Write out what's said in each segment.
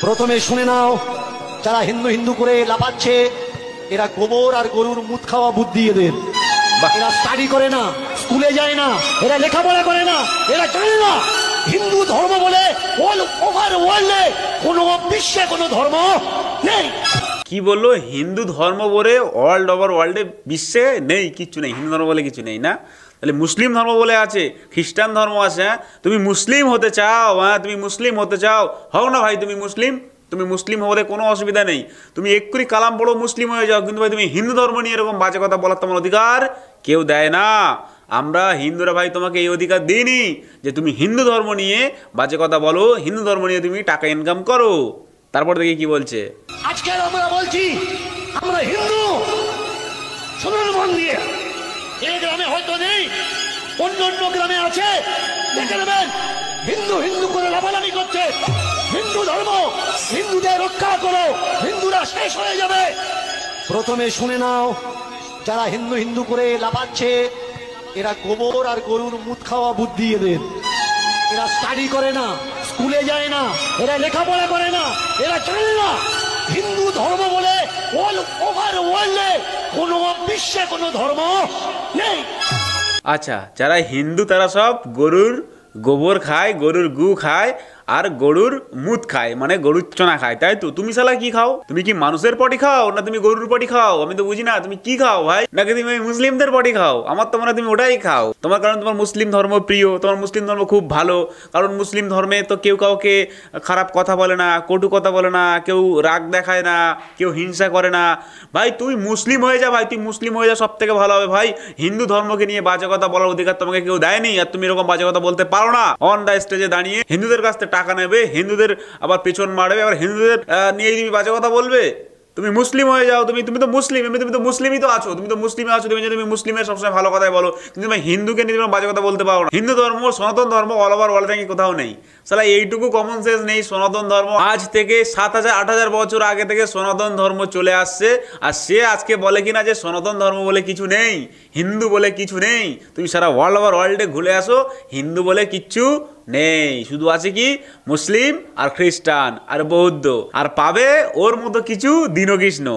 প্রথমে শুনে নাও, যারা হিন্দু হিন্দু করে লাফাচ্ছে এরা গোবর আর গরুর মুত খাওয়া বুদ্ধি এদের। এরা স্টাডি করে না, স্কুলে যায় না, এরা লেখাপড়া করে না, এরা জানে না হিন্দু ধর্ম বলে অল ওভার ওয়ার্ল্ডে কোনো বিশ্বে কোনো ধর্ম নেই। কি বললো? হিন্দু ধর্ম বলে ওয়ার্ল্ড ওভার ওয়ার্ল্ডে বিশ্বে নেই, কিচ্ছু নেই, হিন্দু ধর্ম বলে কিছু নেই না? তাহলে মুসলিম ধর্ম বলে আছে, খ্রিস্টান ধর্ম আছে। হ্যাঁ, তুমি মুসলিম হতে চাও? হ্যাঁ, তুমি মুসলিম হতে চাও, হও না ভাই তুমি মুসলিম। তুমি মুসলিম হতে কোনো অসুবিধা নেই, তুমি এক্ষুনি কালাম পড়ো মুসলিম হয়ে যাও। কিন্তু ভাই তুমি হিন্দু ধর্ম নিয়ে এরকম বাজে কথা বলার তোমার অধিকার কেউ দেয় না। আমরা হিন্দুরা ভাই তোমাকে এই অধিকার দিইনি যে তুমি হিন্দু ধর্ম নিয়ে বাজে কথা বলো, হিন্দু ধর্ম নিয়ে তুমি টাকা ইনকাম করো। তারপর দেখি কি বলছে। আজকে আমরা বলছি আমরা হিন্দু, শুনুন মন দিয়ে। এই গ্রামে হয়তো নেই, অন্য অন্য গ্রামে আছে, দেখে নেবেন হিন্দু হিন্দু করে লাফালাফি করছে। হিন্দু ধর্ম, হিন্দুদের রক্ষা করো, হিন্দুরা শেষ হয়ে যাবে। প্রথমে শুনে নাও, যারা হিন্দু হিন্দু করে লাফাচ্ছে এরা গোবর আর গরুর মুত খাওয়া বুদ্ধি এদের। এরা স্টাডি করে না, স্কুলে যায় না, এরা লেখাপড়া করে না, এরা জানে না হিন্দু ধর্ম বলে অল ওভার ওয়ার্ল্ডে কোনো বিশ্বে কোনো ধর্ম নেই। আচ্ছা, যারা হিন্দু তারা সব গরুর গোবর খায়, গরুর গু খায় আর গরুর মুত খায়, মানে গরুর চনা খায়, তাই তো? তুমি শালা কি খাও? তুমি কি মানুষের পটি খাও না তুমি গরুর পটি খাও? আমি তো বুঝি না তুমি কি খাও ভাই, নাকি তুমি মুসলিমদের পটি খাও? আমার তো মনে হয় তুমি ওটাই খাও। তোমার কারণ তোমার মুসলিম ধর্ম প্রিয়, তোমার মুসলিম ধর্ম খুব ভালো। কারণ মুসলিম ধর্মে তো কেউ কাউকে খারাপ কথা বলে না, কটু কথা বলে না, কেউ রাগ দেখায় না, কেউ হিংসা করে না। ভাই তুই মুসলিম হয়ে যা, ভাই তুই মুসলিম হয়ে যা, সব থেকে ভালো হবে ভাই। হিন্দু ধর্মকে নিয়ে বাজে কথা বলার অধিকার তোমাকে কেউ দেয়নি, আর তুমি এরকম বাজে কথা বলতে পারো না। অন দ্য স্টেজে দাঁড়িয়ে হিন্দুদের কাছ থেকে টাকা নেবে, হিন্দুদের আবার পেছন মারবে, আবার হিন্দুদের নিয়ে তুমি বাজে কথা বলবে। তুমি মুসলিম হয়ে যাও, তুমি তো মুসলিম, তুমি তো মুসলিমই তো আছো, তুমি তো মুসলিমে আছো, তুমি মুসলিমের সবসময় ভালো কথাই বলো, কিন্তু তুমি হিন্দুকে নিয়ে তুমি বাজে কথা বলতে পারো না। হিন্দু ধর্ম, সনাতন ধর্ম অল ওভার ওয়ার্ল্ডে কোথাও নেই। সালা এইটুকু কমন সেন্স নেই। সনাতন ধর্ম আজ থেকে 7,000-8,000 বছর আগে থেকে সনাতন ধর্ম চলে আসছে, আর সে আজকে বলে কিনা যে সনাতন ধর্ম বলে কিছু নেই, হিন্দু বলে কিছু নেই। তুমি সারা ওয়ার্ল্ড ওভার ওয়ার্ল্ডে ঘুরে আসো, হিন্দু বলে কিচ্ছু নেই, শুধু আছে কি মুসলিম আর খ্রিস্টান আর বৌদ্ধ, আর পাবে ওর মতো কিছু দীনকৃষ্ণ।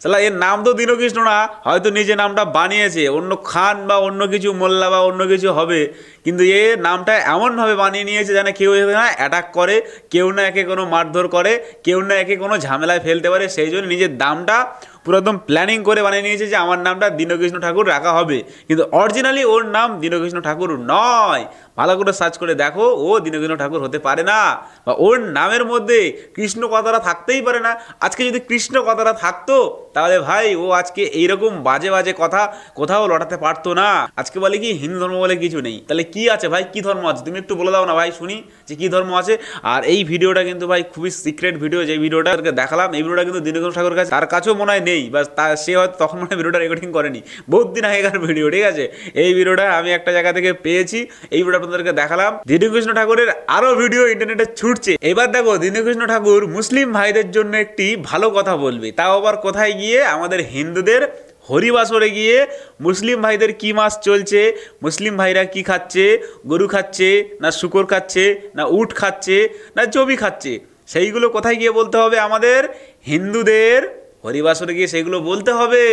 সালা এর নাম তো দীনকৃষ্ণ না, হয়তো নিজে নামটা বানিয়েছে, অন্য খান বা অন্য কিছু মোল্লা বা অন্য কিছু হবে, কিন্তু এ নামটা এমনভাবে বানিয়ে নিয়েছে যেন কেউ না অ্যাটাক করে, কেউ না একে কোনো মারধর করে, কেউ না একে কোনো ঝামেলায় ফেলতে পারে। সেই জন্য নিজের নামটা পুরো একদম প্ল্যানিং করে বানিয়ে নিয়েছে যে আমার নামটা দীনকৃষ্ণ ঠাকুর রাখা হবে, কিন্তু অরিজিনালি ওর নাম দীনকৃষ্ণ ঠাকুর নয়। ভালো করে সার্চ করে দেখো, ও দীনকৃষ্ণ ঠাকুর হতে পারে না, বা ওর নামের মধ্যে কৃষ্ণ কথাটা থাকতেই পারে না। আজকে যদি কৃষ্ণ কথাটা থাকতো তাহলে ভাই ও আজকে এইরকম বাজে বাজে কথা কোথাও লটাতে পারতো না। আজকে বলে কি হিন্দু ধর্ম বলে কিছু নেই, তাহলে কি আছে ভাই? কি ধর্ম আছে তুমি একটু বলে দাও না ভাই, শুনি যে কি ধর্ম আছে। আর এই ভিডিওটা কিন্তু ভাই খুবই সিক্রেট ভিডিও, যে ভিডিওটা দেখালাম এই ভিডিওটা কিন্তু দীনকৃষ্ণ ঠাকুর কাছে তার কাছেও মনে হয় নেই, বা সে হয়তো তখন মানে ভিডিওটা রেকর্ডিং করেনি, বহুত দিন আগেকার ভিডিও, ঠিক আছে? এই ভিডিওটা আমি একটা জায়গা থেকে পেয়েছি, এই ভিডিওটা আপনাদেরকে দেখালাম। দীনকৃষ্ণ ঠাকুরের আরো ভিডিও ইন্টারনেটে ছুটছে। এবার দেখো দীনকৃষ্ণ ঠাকুর মুসলিম ভাইদের জন্য একটি ভালো কথা বলবে, তাও আবার কোথায় গিয়ে? আমাদের হিন্দুদের হরিবাসরে গিয়ে মুসলিম ভাইদের কি মাস চলছে, মুসলিম ভাইরা কি খাচ্ছে, গরু খাচ্ছে না শুকর খাচ্ছে না উট খাচ্ছে না চবি খাচ্ছে, সেইগুলো কোথায় গিয়ে বলতে হবে? আমাদের হিন্দুদের হরিবাসরে গিয়ে সেগুলো বলতে হবে।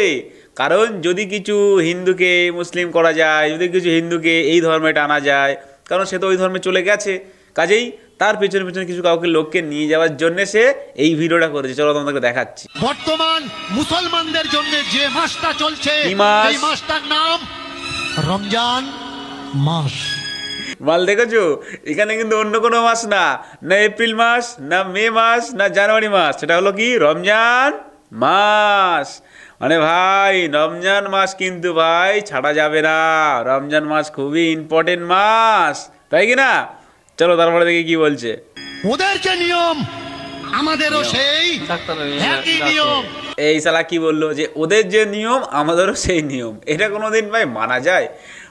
কারণ যদি কিছু হিন্দুকে মুসলিম করা যায়, যদি কিছু হিন্দুকে এই ধর্মে টানা যায়, কারণ সে তো ওই ধর্মে চলে গেছে, কাজেই তার পেছনে পেছনে কিছু কাউকে লোককে নিয়ে যাওয়ার জন্য সে এই ভিডিওটা করেছে। চলো তোমাদেরকে দেখাচ্ছি। বর্তমান মুসলমানদের জন্য যে মাসটা চলছে এই মাসটার নাম রমজান মাস। মাল দেখেছো? এখানে কিন্তু অন্য কোনো মাস না, না এপ্রিল মাস, না মে মাস, না জানুয়ারি মাস, সেটা হলো কি রমজান মাস। মানে ভাই রমজান মাস কিন্তু ভাই ছাড়া যাবে না, রমজান মাস খুবই ইম্পর্টেন্ট মাস, তাই কি না? চলো তারপরে দেখি কি বলছে। ওদের যে নিয়ম আমাদেরও সেই একই নিয়ম। এই শালা কি বললো যে ওদের যে নিয়ম আমাদেরও সেই নিয়ম? এটা কোনোদিন ভাই মানা যায়?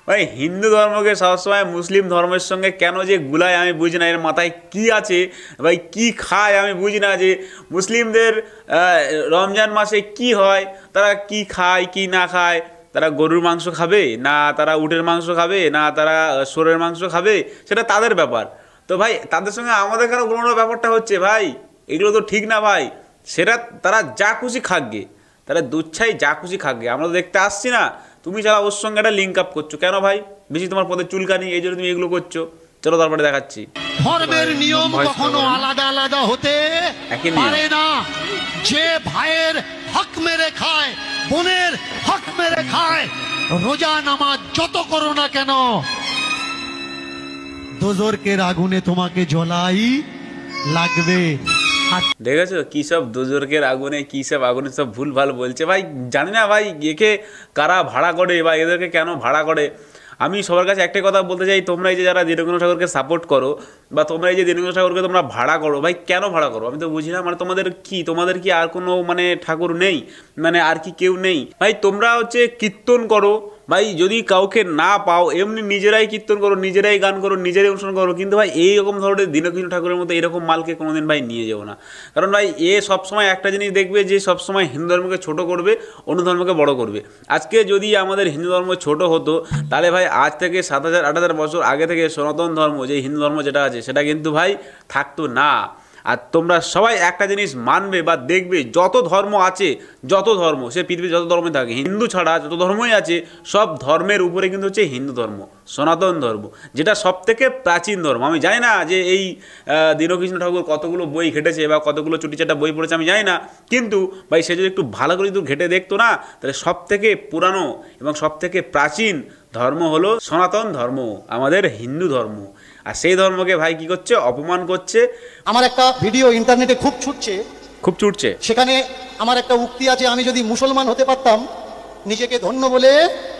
ভাই হিন্দু ধর্মকে সবসময় মুসলিম ধর্মের সঙ্গে কেন যে গুলায় আমি বুঝি না, এর মাথায় কি আছে ভাই, কি খায় আমি বুঝি না। যে মুসলিমদের রমজান মাসে কি হয়, তারা কি খায় কি না খায়, তারা গরুর মাংস খাবে না তারা উটের মাংস খাবে না তারা শুয়োরের মাংস খাবে, সেটা তাদের ব্যাপার। তো ভাই তাদের সঙ্গে আমাদের কেন কোনো ব্যাপারটা হচ্ছে ভাই? এগুলো তো ঠিক না ভাই। সেটা তারা যা খুশি খাকগে, তারা দুচ্ছাই যা খুশি খাকগে, আমরা তো দেখতে আসছি না। তুমি যারা ওর সঙ্গে একটা লিঙ্ক আপ করছো কেন ভাই? বেশি তোমার পদে চুলকানি, এই জন্য তুমি এগুলো করছো। চলো তারপরে দেখাচ্ছি। ধর্মের নিয়ম কখনো আলাদা আলাদা হতে পারে না। যে ভাইয়ের হক মেরে খায়, বোনের হক মেরে খায়, রোজা নামাজ যত করো না কেন, দোজরকের আগুনে তোমাকে জ্বলাই লাগবে। দেখেছো কি সব দোজরকের আগুনে, কি সব আগুনে সব ভুল ভাল বলছে ভাই। জানি না ভাই একে কারা ভাড়া করে বা এদেরকে কেন ভাড়া করে। আমি সবার কাছে একটাই কথা বলতে চাই, তোমরা এই যে যারা দীনবন্ধু ঠাকুরকে সাপোর্ট করো বা তোমরা এই যে দীনবন্ধু ঠাকুরকে তোমরা ভাড়া করো, ভাই কেন ভাড়া করো আমি তো বুঝি না। মানে তোমাদের কি আর কোনো মানে ঠাকুর নেই? মানে আর কি কেউ নেই? ভাই তোমরা হচ্ছে কীর্তন করো ভাই, যদি কাউকে না পাও এমনি নিজেরাই কীর্তন করো, নিজেরাই গান করো, নিজেরাই অনুষ্ঠান করো, কিন্তু ভাই এইরকম ধরনের দীনবন্ধু ঠাকুরের মতো এরকম মালকে কোনোদিন ভাই নিয়ে যাও না। কারণ ভাই এ সবসময় একটা জিনিস দেখবে যে সবসময় হিন্দু ধর্মকে ছোট করবে, অন্য ধর্মকে বড় করবে। আজকে যদি আমাদের হিন্দু ধর্ম ছোট হতো তাহলে ভাই আজ থেকে 7,000-8,000 বছর আগে থেকে সনাতন ধর্ম, যে হিন্দু ধর্ম যেটা আছে সেটা কিন্তু ভাই থাকতো না। আর তোমরা সবাই একটা জিনিস মানবে বা দেখবে, যত ধর্ম আছে, যত ধর্ম সে পৃথিবীর যত ধর্মে থাকে, হিন্দু ছাড়া যত ধর্মই আছে সব ধর্মের উপরে কিন্তু হচ্ছে হিন্দু ধর্ম, সনাতন ধর্ম, যেটা সব থেকে প্রাচীন ধর্ম। আমি জানি না যে এই দীনকৃষ্ণ ঠাকুর কতগুলো বই ঘেটেছে বা কতগুলো চুটিচাটা বই পড়েছে আমি জানি না, কিন্তু ভাই সে যদি একটু ভালো করে যদি ঘেটে দেখতো না, তাহলে সব থেকে পুরানো এবং সব থেকে প্রাচীন ধর্ম হলো সনাতন ধর্ম, আমাদের হিন্দু ধর্ম। আর সেই ধর্মকে ভাই কি করছে? অপমান করছে। আমার একটা ভিডিও ইন্টারনেটে খুব ছুটছে, সেখানে আমার একটা উক্তি আছে, আমি যদি মুসলমান হতে পারতাম নিজেকে ধন্য বলে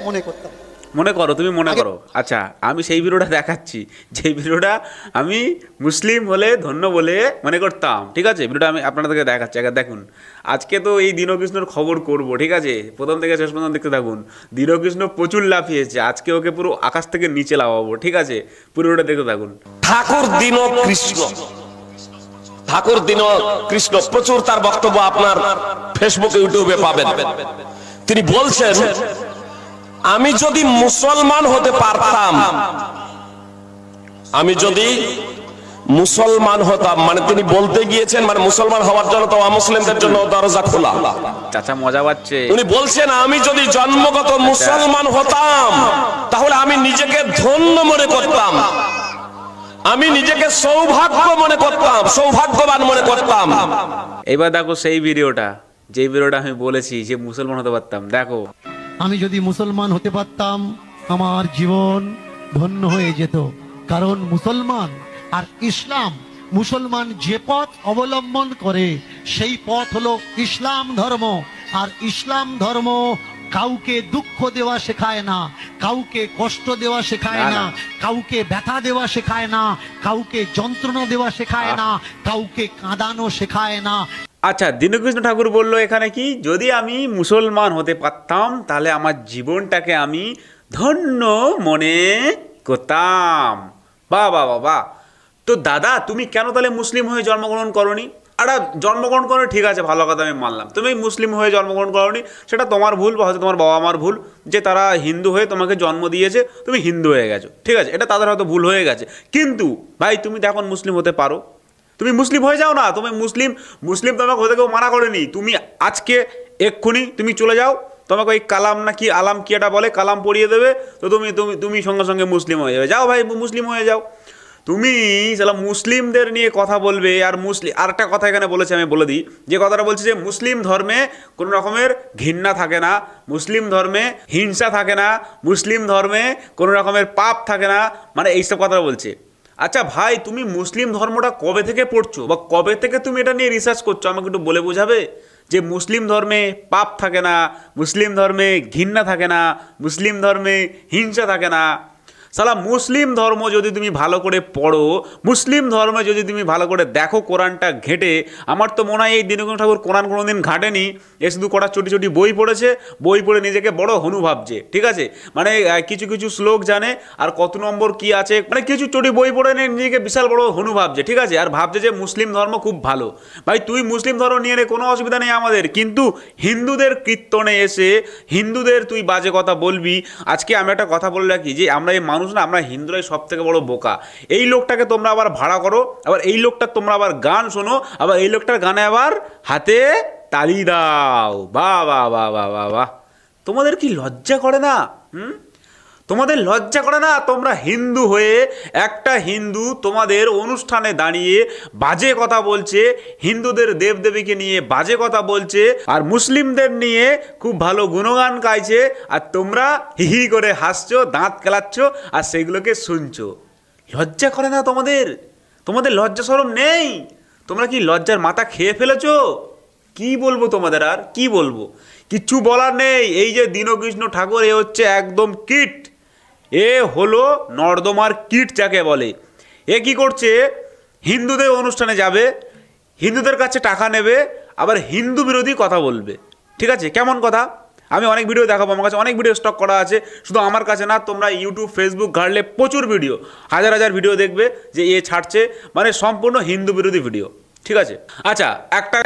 মনে করতাম। মনে করো, তুমি মনে করো। আচ্ছা আমি সেই ভিডিওটা দেখাচ্ছি, যেই ভিডিওটা আমি মুসলিম হলে ধন্য বলে মনে করতাম। ঠিক আছে, ভিডিওটা আমি আপনাদেরকে দেখাচ্ছি, আগে দেখুন। আজকে তো এই দীনকৃষ্ণর খবর করব, ঠিক আছে, প্রথম থেকে শেষ পর্যন্ত দেখতে থাকুন। দীনকৃষ্ণ প্রচুর লাফিয়েছে, আজকে ওকে পুরো আকাশ থেকে নিচে লাফাবো, ঠিক আছে, পুরোটা দেখতে থাকুন। ঠাকুর দীনকৃষ্ণ প্রচুর তার বক্তব্য আপনার ফেসবুকে ইউটিউবে পাবেন। তিনি বলছেন, আমি যদি মুসলমান হতে পারতাম, আমি যদি মুসলমান হতাম, মানে তিনি বলতে গিয়েছেন মানে মুসলমান হওয়ার জন্য তো অমুসলিমদের জন্য দরজা খোলা। চাচা মজা পাচ্ছে। উনি বলছেন, আমি যদি জন্মগত মুসলমান হতাম তাহলে আমি নিজেকে ধন্য মনে করতাম, আমি নিজেকে সৌভাগ্য মনে করতাম, সৌভাগ্যবান মনে করতাম। এবার দেখো সেই ভিডিওটা, যে ভিডিওটা আমি বলেছি যে মুসলমান হতে পারতাম, দেখো। আমি যদি মুসলমান হতে পারতাম আমার জীবন ধন্য হয়ে যেত, কারণ মুসলমান আর ইসলাম, মুসলমান যে পথ অবলম্বন করে সেই পথ হলো ইসলাম ধর্ম। আর ইসলাম ধর্ম কাউকে দুঃখ দেওয়া শেখায় না, কাউকে কষ্ট দেওয়া শেখায় না, কাউকে ব্যথা দেওয়া শেখায় না, কাউকে যন্ত্রণা দেওয়া শেখায় না, কাউকে কাঁদানো শেখায় না। আচ্ছা, দীনকৃষ্ণ ঠাকুর বললো এখানে কি, যদি আমি মুসলমান হতে পারতাম তাহলে আমার জীবনটাকে আমি ধন্য মনে করতাম। বাহ বাহ বাহ বাহ। তো দাদা তুমি কেন তাহলে মুসলিম হয়ে জন্মগ্রহণ করনি? আরে জন্মগ্রহণ করো, ঠিক আছে, ভালো কথা, আমি মানলাম তুমি মুসলিম হয়ে জন্মগ্রহণ করনি, সেটা তোমার ভুল বা হয়তো তোমার বাবা মার ভুল, যে তারা হিন্দু হয়ে তোমাকে জন্ম দিয়েছে, তুমি হিন্দু হয়ে গেছো, ঠিক আছে, এটা তাদের হয়তো ভুল হয়ে গেছে। কিন্তু ভাই তুমি তো এখন মুসলিম হতে পারো, তুমি মুসলিম হয়ে যাও না। তুমি মুসলিম তোমাকে হতে কেউ মানা করেনি। তুমি আজকে এক্ষুনি তুমি চলে যাও, তোমাকে ওই কালাম না কি আলাম কি এটা বলে, কালাম পড়িয়ে দেবে, তো তুমি সঙ্গে সঙ্গে মুসলিম হয়ে যাবে। যাও ভাই মুসলিম হয়ে যাও। তুমি সালা মুসলিমদের নিয়ে কথা বলবে। আর আরেকটা কথা এখানে বলেছে, আমি বলে দিই, যে কথাটা বলছে যে মুসলিম ধর্মে কোনো রকমের ঘৃণা থাকে না, মুসলিম ধর্মে হিংসা থাকে না, মুসলিম ধর্মে কোনো রকমের পাপ থাকে না, মানে এইসব কথা বলছে। আচ্ছা ভাই তুমি মুসলিম ধর্মটা কবে থেকে পড়ছো বা কবে থেকে তুমি এটা নিয়ে রিসার্চ করছো, আমাকে একটু বলে বোঝাবে? যে মুসলিম ধর্মে পাপ থাকে না, মুসলিম ধর্মে ঘৃণা থাকে না, মুসলিম ধর্মে হিংসা থাকে না। সালা মুসলিম ধর্ম যদি তুমি ভালো করে পড়ো, মুসলিম ধর্মে যদি তুমি ভালো করে দেখো কোরআনটা ঘেঁটে, আমার তো মনে হয় এই দীনবন্ধু ঠাকুর কোরআন কোনোদিন ঘাটেনি, এ শুধু কটা ছোটি বই পড়েছে, বই পড়ে নিজেকে বড় হনু ভাবছে, ঠিক আছে, মানে কিছু কিছু শ্লোক জানে আর কত নম্বর কি আছে, মানে কিছু চটি বই পড়ে নিয়ে নিজেকে বিশাল বড় হনু ভাবছে, ঠিক আছে, আর ভাবছে যে মুসলিম ধর্ম খুব ভালো। ভাই তুই মুসলিম ধর্ম নিয়ে নে, কোনো অসুবিধা নেই আমাদের, কিন্তু হিন্দুদের কীর্তনে এসে হিন্দুদের তুই বাজে কথা বলবি। আজকে আমি একটা কথা বলে রাখি যে আমরা এই মানুষ না, আমরা হিন্দুরাই সব থেকে বড় বোকা। এই লোকটাকে তোমরা আবার ভাড়া করো, আবার এই লোকটার তোমরা আবার গান শোনো, আবার এই লোকটার গানে আবার হাতে তালি দাও। বাহ বাহ বাহ বাহ বাহ বাহ, তোমাদের কি লজ্জা করে না? তোমাদের লজ্জা করে না? তোমরা হিন্দু হয়ে একটা হিন্দু তোমাদের অনুষ্ঠানে দাঁড়িয়ে বাজে কথা বলছে, হিন্দুদের দেবদেবীকে নিয়ে বাজে কথা বলছে, আর মুসলিমদের নিয়ে খুব ভালো গুণগান গাইছে, আর তোমরা হি করে হাসছো, দাঁত কেলাচ্ছ, আর সেগুলোকে শুনছো। লজ্জা করে না তোমাদের? তোমাদের লজ্জা শরম নেই? তোমরা কি লজ্জার মাথা খেয়ে ফেলেছো? কি বলবো তোমাদের, আর কি বলবো? কিচ্ছু বলার নেই। এই যে দীনকৃষ্ণ ঠাকুর, এ হচ্ছে একদম কিট, এ হলো নর্দমার কিট যাকে বলে। এ কি করছে? হিন্দুদের অনুষ্ঠানে যাবে, হিন্দুদের কাছে টাকা নেবে, আবার হিন্দু বিরোধী কথা বলবে। ঠিক আছে, কেমন কথা? আমি অনেক ভিডিও দেখাবো, আমার কাছে অনেক ভিডিও স্টক করা আছে। শুধু আমার কাছে না, তোমরা ইউটিউব ফেসবুক ঘাটলে প্রচুর ভিডিও, হাজার হাজার ভিডিও দেখবে যে এ ছাড়ছে, মানে সম্পূর্ণ হিন্দু বিরোধী ভিডিও। ঠিক আছে, আচ্ছা,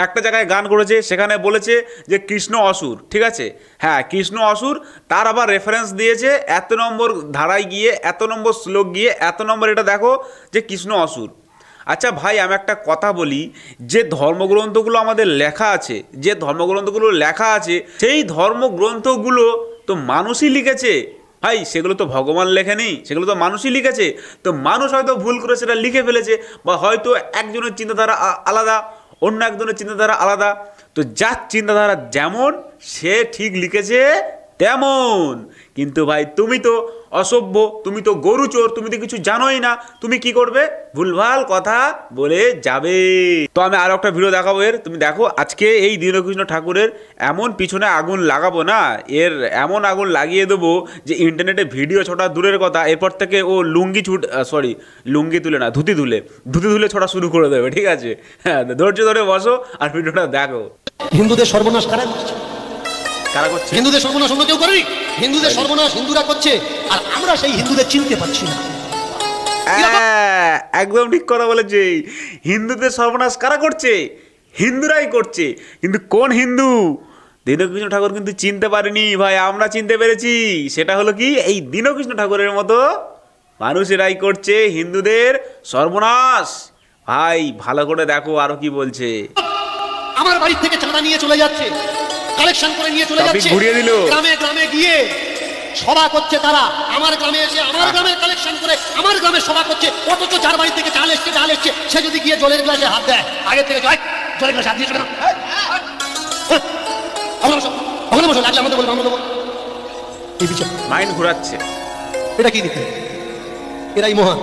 একটা জায়গায় গান করেছে, সেখানে বলেছে যে কৃষ্ণ অসুর। ঠিক আছে, হ্যাঁ, কৃষ্ণ অসুর, তার আবার রেফারেন্স দিয়েছে এত নম্বর ধারায় গিয়ে, এত নম্বর শ্লোক গিয়ে, এত নম্বর এটা দেখো যে কৃষ্ণ অসুর। আচ্ছা ভাই, আমি একটা কথা বলি, যে ধর্মগ্রন্থগুলো আমাদের লেখা আছে, যে ধর্মগ্রন্থগুলো লেখা আছে, সেই ধর্মগ্রন্থগুলো তো মানুষই লিখেছে ভাই, সেগুলো তো ভগবান লেখেনি, সেগুলো তো মানুষই লিখেছে। তো মানুষ হয়তো ভুল করে সেটা লিখে ফেলেছে, বা হয়তো একজনের চিন্তাধারা আলাদা, অন্য একজনের চিন্তাধারা আলাদা। তো যার চিন্তাধারা যেমন, সে ঠিক লিখেছে তেমন। কিন্তু ভাই তুমি তো অসভ্য, তুমি তো গরু চোর, তুমি তো কিছু জানোই না, তুমি কি করবে? ভুলভাল কথা বলে যাবে। তো আমি আরো একটা ভিডিও দেখাবো এর, তুমি দেখো। আজকে এই দীনকৃষ্ণ ঠাকুরের এমন পিছনে আগুন লাগাবো না, এর এমন আগুন লাগিয়ে দেবো যে ইন্টারনেটে ভিডিও ছোটা দূরের কথা, এরপর থেকে ও লুঙ্গি তুলে না, ধুতি তুলে ছোটা শুরু করে দেবে। ঠিক আছে, হ্যাঁ, ধৈর্য ধরে বসো আর ভিডিওটা দেখো। হিন্দুদের সর্বনাশ কারা করছে? করছে হিন্দুদের সর্বনাশ অন্য কেউ করেনি, হিন্দুদের সর্বনাশ হিন্দুরা করছে, আর আমরা সেই হিন্দুদের চিনতে পারছি না। একদম ঠিক কথা বলেছে। হিন্দুদের সর্বনাশ কারা করছে? হিন্দুরাই করছে। কিন্তু কোন হিন্দু? দীনকৃষ্ণ ঠাকুর কিন্তু চিনতে পারেনি ভাই, আমরা চিনতে পেরেছি। সেটা হলো কি, এই দীনকৃষ্ণ ঠাকুরের মতো মানুষেরাই করছে হিন্দুদের সর্বনাশ। ভাই ভালো করে দেখো আরো কি বলছে। আমার বাড়ি থেকে চাঁদা নিয়ে চলে যাচ্ছে, কালেকশন করে নিয়ে চলে যাচ্ছে, ঘুরিয়ে দিল। গ্রামে গ্রামে গিয়ে সভা করছে তারা, আমার গ্রামে এসে আমার গ্রামে কালেকশন করে আমার গ্রামে সভা করছে। অথচ যার বাড়ি থেকে চাল এসছে সে যদি গিয়ে জলের গ্লাসে হাত দেয়, আগে থেকে জলের গ্লাসে হাত দিয়ে না, লাগলে আমাদের বলবো, আমরা দেবো। এই বিচার মাইন্ড ঘোরাচ্ছে। এটা কি দিতে? এরাই মহান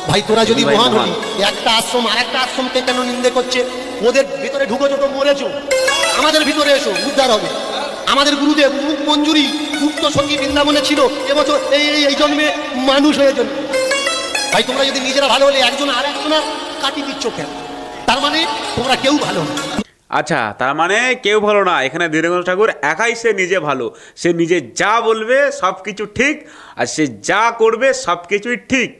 ভাই। তোরা যদি মহান হলি, একটা আশ্রম আর একটা আশ্রমকে কেন নিন্দে করছে? ওদের ভিতরে ঢুকেছো তো মরেছো, আমাদের ভিতরে এসো, উদ্ধার হবে। আমাদের গুরুদেব মুখ মঞ্জুরি মুক্ত সঙ্গী বৃন্দাবনে ছিল, এবছর এই জন্মে মানুষ হয়ে জন্ম। ভাই তোমরা যদি নিজেরা ভালো হলে একজন আর একজনের কাটি দিচ্ছ কেন? তার মানে তোমরা কেউ ভালো না। আচ্ছা, তার মানে কেউ ভালো না। এখানে দীনকৃষ্ণ ঠাকুর একাই সে নিজে ভালো। সে নিজে যা বলবে সব কিছু ঠিক, আর সে যা করবে সব কিছুই ঠিক।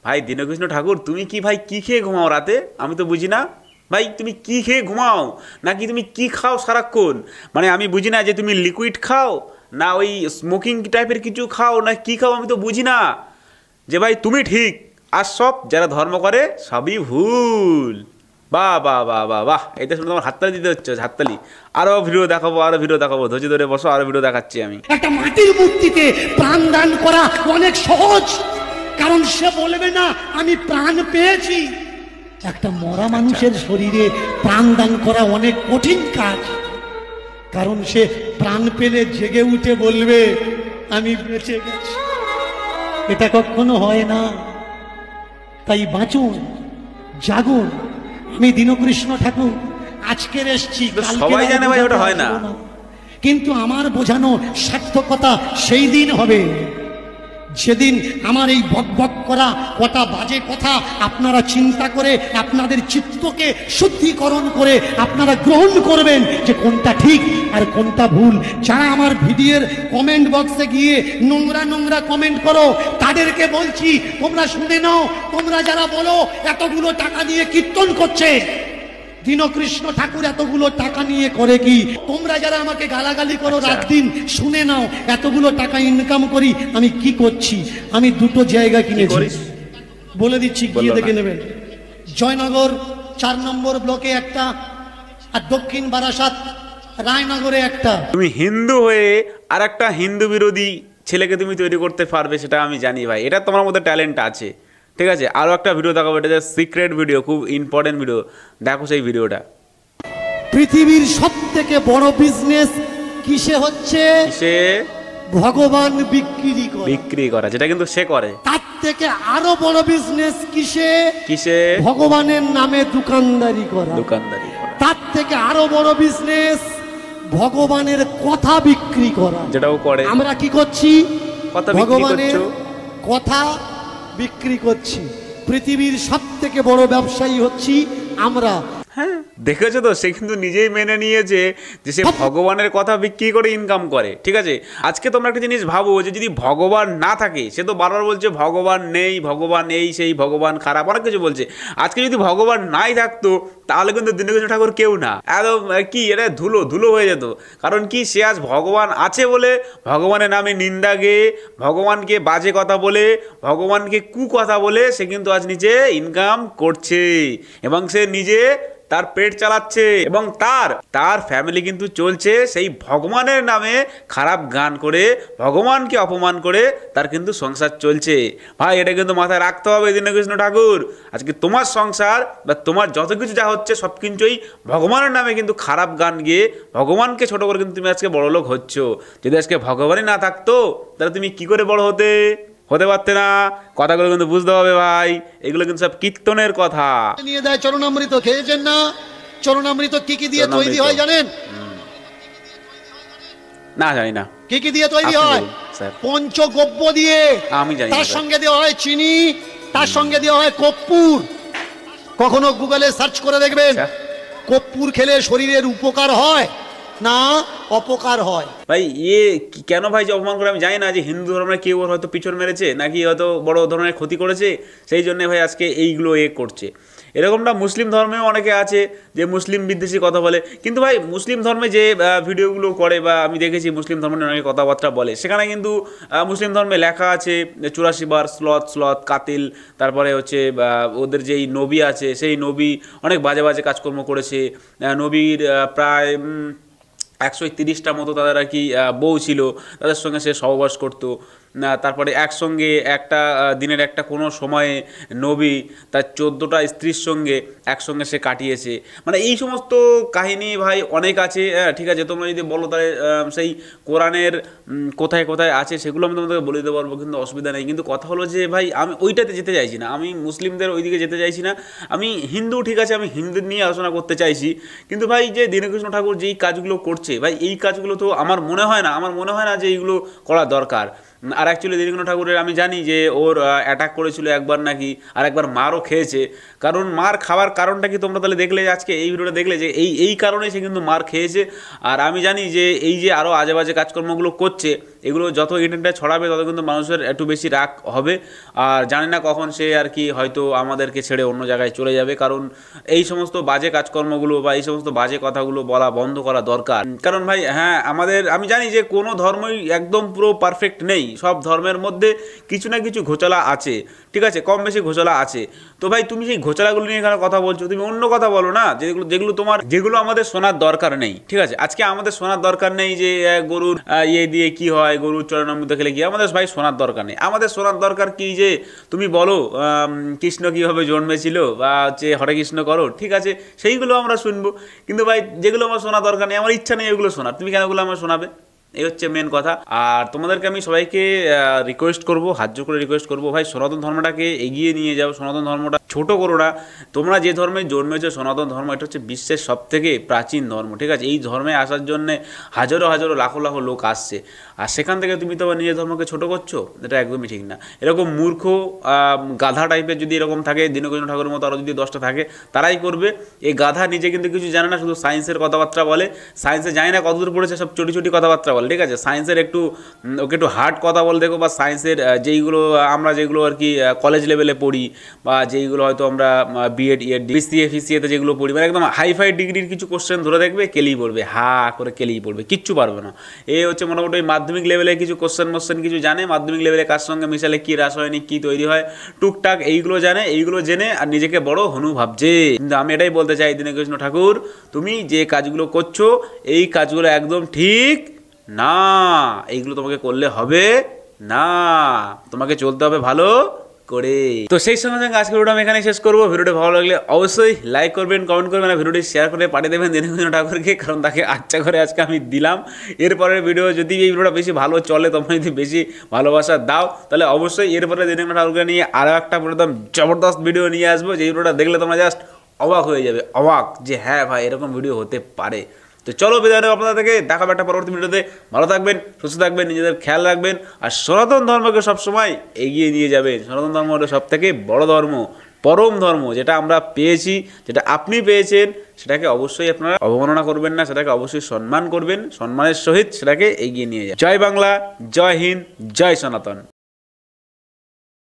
ভাই দীনকৃষ্ণ ঠাকুর, তুমি কি ভাই কি খেয়ে ঘুমাও রাতে? আমি তো বুঝি না ভাই, তুমি কি খেয়ে ঘুমাও, নাকি তুমি কি খাও সারাক্ষণ? মানে আমি বুঝি না যে তুমি লিকুইড খাও, না ওই স্মোকিং টাইপের কিছু খাও, না কি খাও, আমি তো বুঝি না। যে ভাই তুমি ঠিক, আর সব যারা ধর্ম করে সবই ভুল। বাহ বাহ বাহ বাহ বাহ, এটা শুনে তোমার হাততালি দিতে হচ্ছে, হাততালি। আরো ভিডিও দেখাবো, ধৈর্য ধরে বসো, আরো ভিডিও দেখাচ্ছি আমি। একটা মাটির মূর্তিতে প্রাণ দান করা অনেক সহজ, কারণ সে বলবে না আমি প্রাণ পেয়েছি। একটা মরা মানুষের শরীরে প্রাণ দান করা অনেক কঠিন কাজ, কারণ সে প্রাণ পেলে জেগে উঠে বলবে আমি বেঁচে গেছি। এটা কখনো হয় না। তাই বাঁচুন, জাগুন। আমি দীনকৃষ্ণ ঠাকুর আজকের এসছি, সবাই জানে ভাই ওটা হয় না, কিন্তু আমার বোঝানো সার্থকতা সেই দিন হবে যেদিন আমার এই বকবক করা কটা বাজে কথা আপনারা চিন্তা করে আপনাদের চিত্তকে শুদ্ধিকরণ করে আপনারা গ্রহণ করবেন যে কোনটা ঠিক আর কোনটা ভুল। যারা আমার ভিডিওর কমেন্ট বক্সে গিয়ে নোংরা নোংরা কমেন্ট করো, তাদেরকে বলছি তোমরা শুনে নাও। তোমরা যারা বলো এতগুলো টাকা দিয়ে কীর্তন করছে, দীনকৃষ্ণ ঠাকুর এতগুলো টাকা নিয়ে করে কি? তোমরা যারা আমাকে গালাগালি করো রাত দিন শুনে নাও, এতগুলো টাকা ইনকাম করি আমি কি করছি? আমি দুটো জায়গা কিনেছি, করিস? বলে দিচ্ছি, গিয়ে বললো দেখে না। নেবেন। জয়নগর 4 নম্বর ব্লকে একটা, আর দক্ষিণ বারাসাত রায়নগরে একটা। তুমি হিন্দু হয়ে আর একটা হিন্দু বিরোধী ছেলেকে তুমি তৈরি করতে পারবে, সেটা আমি জানি ভাই। এটা তোমার মধ্যে ট্যালেন্ট আছে, ঠিক আছে। আরও একটা ভিডিও দেখাবো, এটা সিক্রেট ভিডিও, খুব ইম্পর্টেন্ট ভিডিও, দেখো সেই ভিডিওটা। পৃথিবীর সবথেকে বড় বিজনেস কিসে হচ্ছে? সে ভগবান বিক্রি করে। বিক্রি করা, যেটা কিন্তু সে করে। তার থেকে আরো বড় বিজনেস কিসে? কিসে? ভগবানের নামে দোকানদারি করা। দোকানদারি করা। তার থেকে আরো বড় বিজনেস ভগবানের কথা বিক্রি করা, যেটাও করে। আমরা কি করছি? কথা বিক্রি ভগবানের করছো। কথা বিক্রি করছি। পৃথিবীর সবথেকে বড় ব্যবসায়ী হচ্ছি আমরা। হ্যাঁ, দেখেছো তো, সে কিন্তু নিজেই মেনে নিয়েছে যে সে ভগবানের কথা বিক্রি করে ইনকাম করে, ঠিক আছে। আজকে তোমরা একটা জিনিস ভাবো, যে যদি ভগবান না থাকে, সে তো বারবার বলছে ভগবান নেই, ভগবান এই সেই, ভগবান খারাপ, অনেক কিছু বলছে। আজকে যদি ভগবান নাই থাকতো, তাহলে কিন্তু দীনকৃষ্ণ ঠাকুর কেউ না, একদম কি এটা ধুলো ধুলো হয়ে যেত। কারণ কি, সে আজ ভগবান আছে বলে ভগবানের নামে নিন্দা গেয়ে, ভগবানকে বাজে কথা বলে, ভগবানকে কুকথা বলে সে কিন্তু আজ নিজে ইনকাম করছে, এবং সে নিজে তার পেট চালাচ্ছে, এবং তার ফ্যামিলি কিন্তু চলছে সেই ভগবানের নামে খারাপ গান করে, ভগবানকে অপমান করে তার কিন্তু সংসার চলছে। ভাই, এটা কিন্তু মাথায় রাখতে হবে দীনকৃষ্ণ ঠাকুর। আজকে তোমার সংসার বা তোমার যত কিছু যা হচ্ছে সব কিছুই ভগবানের নামে কিন্তু খারাপ গান গিয়ে ভগবানকে ছোট করে কিন্তু তুমি আজকে বড় লোক হচ্ছ। যদি আজকে ভগবানই না থাকতো, তাহলে তুমি কি করে বড় হতে পারতে না। কথাগুলো কিন্তু বুঝতে হবে ভাই, এগুলো কিন্তু সব কীর্তনের কথা। নিয়ে দেয় চরণামৃত, খেয়েছেন না? চরণামৃত কি কি দিয়ে তৈরি হয় জানেন? না, জানি না। কি কি দিয়ে তৈরি আপনি হয়? বলুন, স্যার। পঞ্চগব্য দিয়ে। আমি জানি না, তার স্যার। সঙ্গে দেওয়া হয় চিনি, তার সঙ্গে দেওয়া হয় কর্পূর। কখনো গুগলে সার্চ করে দেখবেন, আচ্ছা। কর্পূর খেলে শরীরের উপকার হয় না অপকার হয়? ভাই, কেন ভাই যে অপমান করে আমি জানি না, যে হিন্দু ধর্মের কেউ ওর হয়তো পিছন মেরেছে, নাকি হয়তো বড় ধরনের ক্ষতি করেছে, সেই জন্য ভাই আজকে এইগুলো করছে। এরকমটা মুসলিম ধর্মেও অনেকে আছে যে মুসলিম বিদ্বেষী কথা বলে। কিন্তু ভাই, মুসলিম ধর্মে যে ভিডিওগুলো করে, বা আমি দেখেছি মুসলিম ধর্মের অনেকে কথাবার্তা বলে, সেখানে কিন্তু মুসলিম ধর্মে লেখা আছে 84 বার স্লথ কাতিল, তারপরে হচ্ছে ওদের যেই নবী আছে, সেই নবী অনেক বাজে বাজে কাজকর্ম করেছে। নবীর প্রায় 130টা মতো তাদের আর কি বউ ছিল, তাদের সঙ্গে সে সহবাস করতো। তারপরে একসঙ্গে একটা দিনের একটা কোনো সময়ে নবী তার 14টা স্ত্রীর সঙ্গে একসঙ্গে সে কাটিয়েছে। মানে এই সমস্ত কাহিনী ভাই অনেক আছে, ঠিক আছে। তোমরা যদি বলো তাহলে সেই কোরআনের কোথায় কোথায় আছে সেগুলো আমি তোমাদেরকে বলে দিতে পারবো, কিন্তু অসুবিধা নেই। কিন্তু কথা হলো যে ভাই, আমি ওইটাতে যেতে চাইছি না, আমি মুসলিমদের ওইদিকে যেতে চাইছি না। আমি হিন্দু, ঠিক আছে, আমি হিন্দু নিয়ে আলোচনা করতে চাইছি। কিন্তু ভাই, যে দীনকৃষ্ণ ঠাকুর যেই কাজগুলো করছে ভাই, এই কাজগুলো তো আমার মনে হয় না যে এইগুলো করা দরকার। আর অ্যাকচুয়ালি দীনকৃষ্ণ ঠাকুরের আমি জানি যে ওর অ্যাটাক করেছিল একবার নাকি, আর একবার মারও খেয়েছে। কারণ মার খাওয়ার কারণটা কি তোমরা তাহলে দেখলে, আজকে এই ভিডিওটা দেখলে যে এই কারণেই সে কিন্তু মার খেয়েছে। আর আমি জানি যে এই যে আরও আজে বাজে কাজকর্মগুলো করছে, এগুলো যত ইন্টারনেটে ছড়াবে তত কিন্তু মানুষের একটু বেশি রাগ হবে। আর জানি না কখন সে আর কি হয়তো আমাদেরকে ছেড়ে অন্য জায়গায় চলে যাবে। কারণ এই সমস্ত বাজে কাজকর্মগুলো বা এই সমস্ত বাজে কথাগুলো বলা বন্ধ করা দরকার। কারণ ভাই, হ্যাঁ, আমি জানি যে কোনো ধর্মই একদম পুরো পারফেক্ট নেই, সব ধর্মের মধ্যে কিছু না কিছু ঘোচালা আছে, ঠিক আছে, কম বেশি ঘোচালা আছে। তো ভাই, তুমি সেই ঘোচালাগুলো নিয়ে এখানে কথা বলছো, তুমি অন্য কথা বলো না, যেগুলো আমাদের শোনার দরকার নেই, ঠিক আছে। আজকে আমাদের শোনার দরকার নেই যে গরুর দিয়ে কি হয়, গরুর চরণামৃত খেলে কি, আমাদের ভাই শোনার দরকার নেই। আমাদের শোনার দরকার কি, যে তুমি বলো কৃষ্ণ কীভাবে জন্মেছিল, বা হচ্ছে হরে কৃষ্ণ করো, ঠিক আছে, সেইগুলো আমরা শুনবো। কিন্তু ভাই, যেগুলো আমার শোনার দরকার নেই, আমার ইচ্ছা নেই এগুলো শোনার, তুমি কেন ওগুলো আমার শোনাবে? এই হচ্ছে মেন কথা। আর তোমাদেরকে আমি সবাইকে রিকোয়েস্ট করবো, হাত জোর করে রিকোয়েস্ট করবো, ভাই সনাতন ধর্মটাকে এগিয়ে নিয়ে যাও, সনাতন ধর্মটা ছোট করো না। তোমরা যে ধর্মে জন্মেছো, সনাতন ধর্ম এটা হচ্ছে বিশ্বের সবথেকে প্রাচীন ধর্ম, ঠিক আছে। এই ধর্মে আসার জন্যে হাজারো হাজারো লাখো লাখো লোক আসছে, আর সেখান থেকে তুমি তোমার নিজের ধর্মকে ছোট করছো, এটা একদমই ঠিক না। এরকম মূর্খ গাধা টাইপের যদি এরকম থাকে, দীনকৃষ্ণ ঠাকুরের মতো আরও যদি 10টা থাকে, তারাই করবে। এই গাধা নিজে কিন্তু কিছু জানে না, শুধু সায়েন্সের কথাবার্তা বলে, সায়েন্সে জানে না কতদূর পড়েছে, সব চটি চটি কথাবার্তা বলে। বলে, ঠিক আছে? সায়েন্সের একটু ওকে একটু হার্ড কথা বলে দেখো, বা সায়েন্সের যেইগুলো আমরা যেগুলো আর কি কলেজ লেভেলে পড়ি, বা যেইগুলো হয়তো আমরা বিএড বিসিএতে যেগুলো পড়ি, মানে একদম হাইফাই ডিগ্রির কিছু কোশ্চেন ধরে দেখবে, কেলেই পড়বে, হা করে কেলেই পড়বে, কিচ্ছু পারবে না। এই হচ্ছে মোটামুটি ওই মাধ্যমিক লেভেলে কিছু কোশ্চেন কিছু জানে, মাধ্যমিক লেভেলে কার সঙ্গে মিশালে কী রাসায়নিক কী তৈরি হয় টুকটাক এইগুলো জানে, এইগুলো জেনে আর নিজেকে বড় হনু ভাবছে। কিন্তু আমি এটাই বলতে চাই দীনকৃষ্ণ ঠাকুর, তুমি যে কাজগুলো করছো এই কাজগুলো একদম ঠিক না, এইগুলো তোমাকে করলে হবে না, তোমাকে চলতে হবে ভালো করে। তো সেই সঙ্গে সঙ্গে আজকের ভিডিওটা আমি এখানে শেষ করবো। ভিডিওটা ভালো লাগলে অবশ্যই লাইক করবেন, কমেন্ট করবেন, আর ভিডিওটি শেয়ার করে পাঠিয়ে দেবেন দীনকৃষ্ণ ঠাকুরকে, কারণ তাকে আচ্ছা করে আজকে আমি দিলাম। এরপরের ভিডিও যদি এই ভিডিওটা বেশি ভালো চলে, তোমরা যদি বেশি ভালোবাসা দাও, তাহলে অবশ্যই এরপরে দীনকৃষ্ণ ঠাকুরকে নিয়ে আরও একটা একদম জবরদস্ত ভিডিও নিয়ে আসবো, যে ভিডিওটা দেখলে তোমরা জাস্ট অবাক হয়ে যাবে, অবাক যে হ্যাঁ ভাই এরকম ভিডিও হতে পারে। তো চলো বিদায় নেব আপনাদের থেকে, দেখাবো একটা পরবর্তী ভিডিওতে। ভালো থাকবেন, সুস্থ থাকবেন, নিজেদের খেয়াল রাখবেন, আর সনাতন ধর্মকে সবসময় এগিয়ে নিয়ে যাবেন। সনাতন ধর্ম হলো সব থেকে বড় ধর্ম, পরম ধর্ম, যেটা আমরা পেয়েছি, যেটা আপনি পেয়েছেন, সেটাকে অবশ্যই আপনারা অবমাননা করবেন না, সেটাকে অবশ্যই সম্মান করবেন, সম্মানের সহিত সেটাকে এগিয়ে নিয়ে যান। জয় বাংলা, জয় হিন্দ, জয় সনাতন।